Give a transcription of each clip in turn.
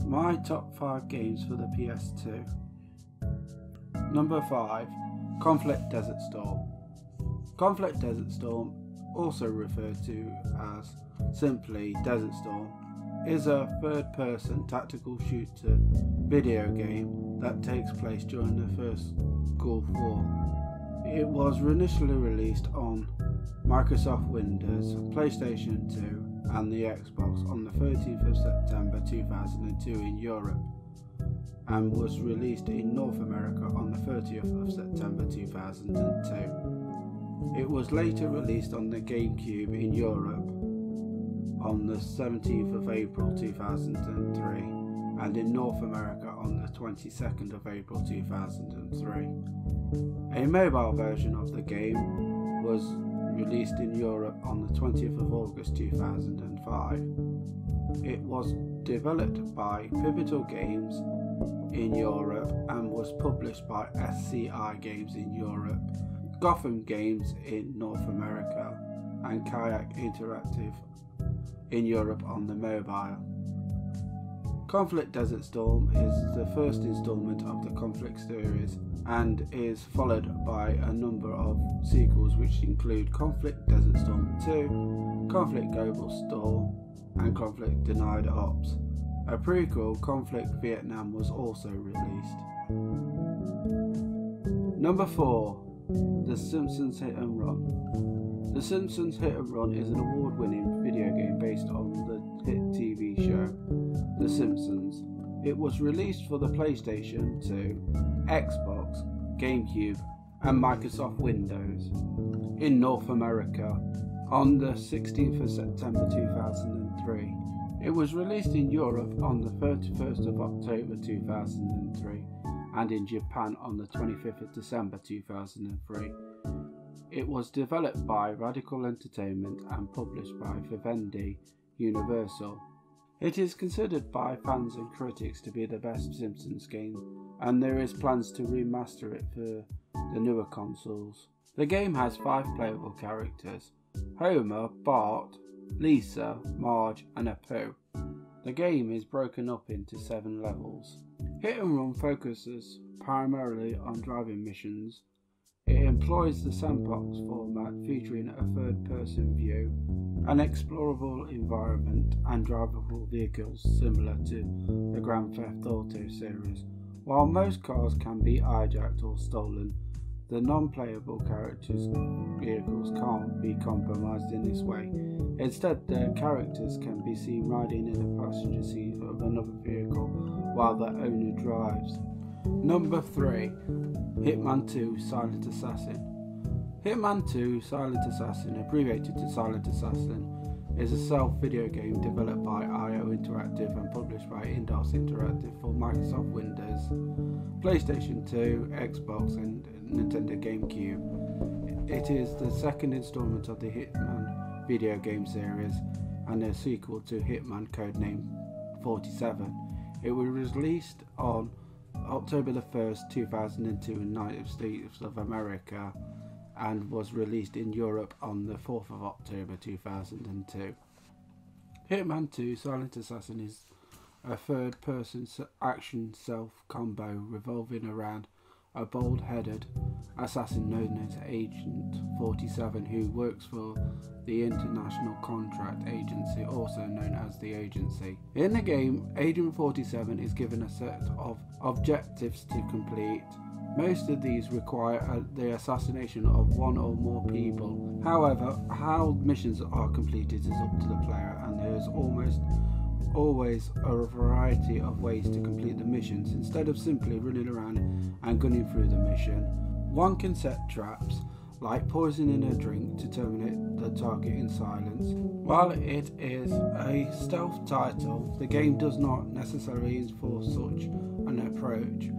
My top 5 games for the PS2. Number 5. Conflict Desert Storm. Conflict Desert Storm, also referred to as simply Desert Storm, is a third-person tactical shooter video game that takes place during the First Gulf War. It was initially released on Microsoft Windows, PlayStation 2 and the Xbox on the 13th of September 2002 in Europe, and was released in North America on the 30th of September 2002. It was later released on the GameCube in Europe on the 17th of April 2003 and in North America on the 22nd of April 2003. A mobile version of the game was released in Europe on the 20th of August 2005. It was developed by Pivotal Games in Europe and was published by SCI Games in Europe, Gotham Games in North America, and Kayak Interactive in Europe on the mobile. Conflict Desert Storm is the first installment of the Conflict series and is followed by a number of sequels which include Conflict Desert Storm 2, Conflict Global Storm, and Conflict Denied Ops. A prequel, Conflict Vietnam, was also released. Number 4. The Simpsons Hit and Run. The Simpsons Hit and Run is an award-winning video game based on the hit TV show The Simpsons. It was released for the PlayStation 2, Xbox, GameCube and Microsoft Windows in North America on the 16th of September 2003. It was released in Europe on the 31st of October 2003 and in Japan on the 25th of December 2003. It was developed by Radical Entertainment and published by Vivendi Universal. It is considered by fans and critics to be the best Simpsons game, and there is plans to remaster it for the newer consoles. The game has 5 playable characters: Homer, Bart, Lisa, Marge and Apu. The game is broken up into 7 levels. Hit and Run focuses primarily on driving missions. It employs the sandbox format featuring a third-person view, an explorable environment and drivable vehicles similar to the Grand Theft Auto series. While most cars can be hijacked or stolen, the non-playable characters' vehicles can't be compromised in this way. Instead, the characters can be seen riding in the passenger seat of another vehicle while the owner drives. Number 3. Hitman 2 Silent Assassin. Hitman 2 Silent Assassin, abbreviated to Silent Assassin, is a stealth video game developed by IO Interactive and published by Indos Interactive for Microsoft Windows, PlayStation 2, Xbox and Nintendo GameCube. It is the second installment of the Hitman video game series and a sequel to Hitman codenamed 47. It was released on October the 1st, 2002 in the United States of America and was released in Europe on the 4th of October 2002. Hitman 2 Silent Assassin is a third-person action stealth combo revolving around a bald-headed assassin known as Agent 47 who works for the International Contract Agency, also known as the Agency. In the game, Agent 47 is given a set of objectives to complete. Most of these require the assassination of one or more people. However, how missions are completed is up to the player, and there is almost always a variety of ways to complete the missions instead of simply running around and gunning through the mission. One can set traps, like poisoning a drink to terminate the target in silence. While it is a stealth title, the game does not necessarily enforce such an approach,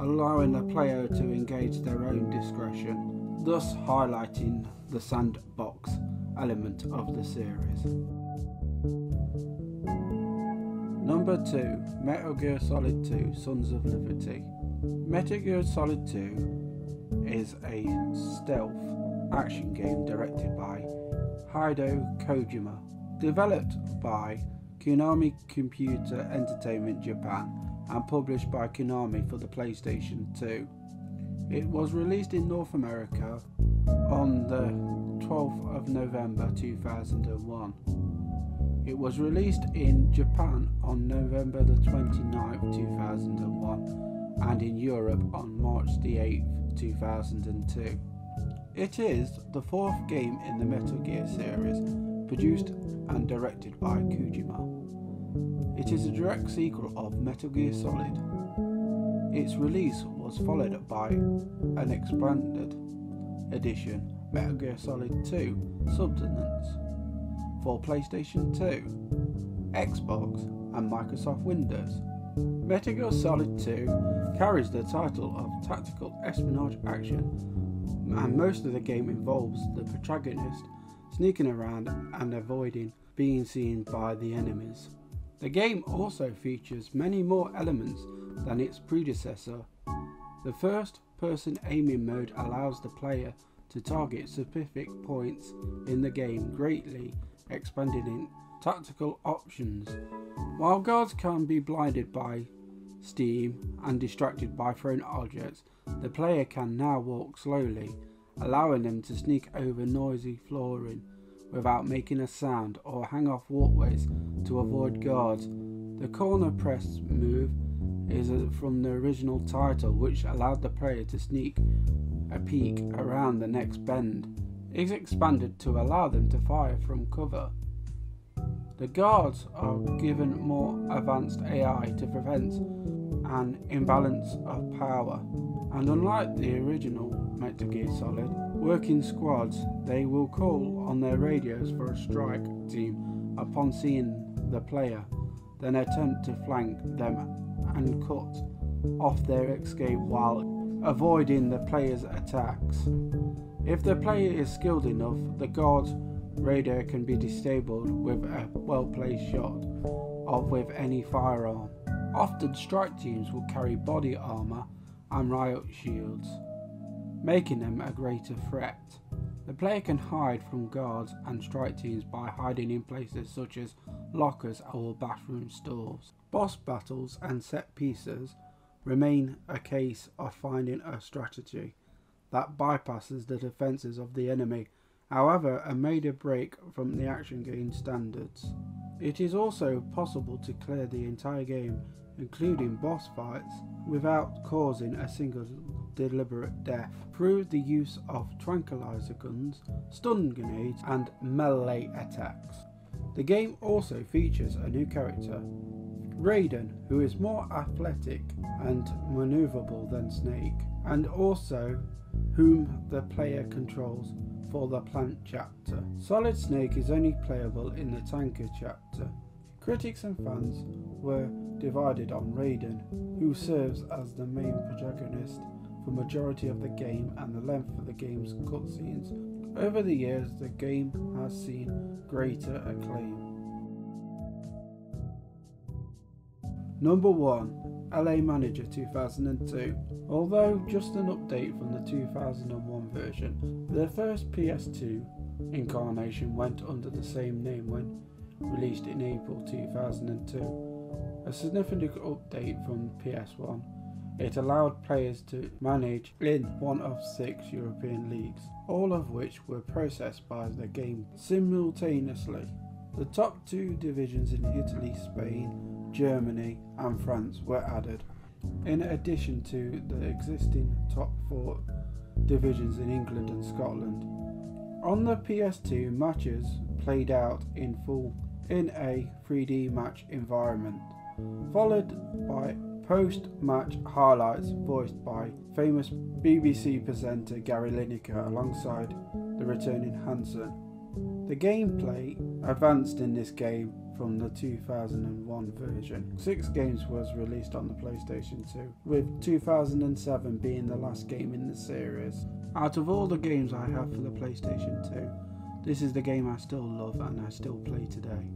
allowing the player to engage their own discretion, thus highlighting the sandbox element of the series. Number 2. Metal Gear Solid 2 Sons of Liberty. Metal Gear Solid 2 is a stealth action game directed by Hideo Kojima, developed by Konami Computer Entertainment Japan, and published by Konami for the PlayStation 2. It was released in North America on the 12th of November 2001. It was released in Japan on November the 29th, 2001, and in Europe on March the 8th, 2002. It is the fourth game in the Metal Gear series, produced and directed by Kojima. It is a direct sequel of Metal Gear Solid. Its release was followed by an expanded edition, Metal Gear Solid 2 Substance, for PlayStation 2, Xbox and Microsoft Windows. Metal Gear Solid 2 carries the title of Tactical Espionage Action, and most of the game involves the protagonist sneaking around and avoiding being seen by the enemies. The game also features many more elements than its predecessor. The first-person aiming mode allows the player to target specific points in the game, greatly expanding in tactical options. While guards can be blinded by steam and distracted by thrown objects, the player can now walk slowly, allowing them to sneak over noisy flooring without making a sound, or hang off walkways to avoid guards. The corner press move is from the original title, which allowed the player to sneak a peek around the next bend. It is expanded to allow them to fire from cover. The guards are given more advanced AI to prevent an imbalance of power, and unlike the original Metal Gear Solid, working squads, they will call on their radios for a strike team upon seeing the player, then attempt to flank them and cut off their escape while avoiding the player's attacks. If the player is skilled enough, the guard's radio can be disabled with a well-placed shot with any firearm. Often strike teams will carry body armor and riot shields, making them a greater threat. The player can hide from guards and strike teams by hiding in places such as lockers or bathroom stalls. Boss battles and set pieces remain a case of finding a strategy that bypasses the defences of the enemy, however a major break from the action game standards. It is also possible to clear the entire game, including boss fights, without causing a single deliberate death, through the use of tranquilizer guns, stun grenades and melee attacks. The game also features a new character, Raiden, who is more athletic and maneuverable than Snake, and also whom the player controls for the Plant chapter. Solid Snake is only playable in the Tanker chapter. Critics and fans were divided on Raiden, who serves as the main protagonist for majority of the game and the length of the game's cutscenes. Over the years, the game has seen greater acclaim. Number 1. LA Manager 2002. Although just an update from the 2001 version, the first PS2 incarnation went under the same name when released in April 2002. A significant update from PS1. It allowed players to manage in one of 6 European leagues, all of which were processed by the game simultaneously. The top 2 divisions in Italy, Spain, Germany and France were added, in addition to the existing top 4 divisions in England and Scotland. On the PS2, matches played out in full in a 3D match environment, followed by post-match highlights voiced by famous BBC presenter Gary Lineker alongside the returning Hansen. The gameplay advanced in this game from the 2001 version. 6 games was released on the PlayStation 2, with 2007 being the last game in the series. Out of all the games I have for the PlayStation 2, this is the game I still love and I still play today.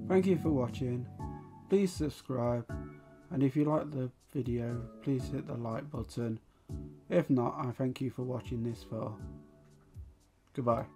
Thank you for watching. Please subscribe, and if you like the video, please hit the like button. If not, I thank you for watching this far. Goodbye.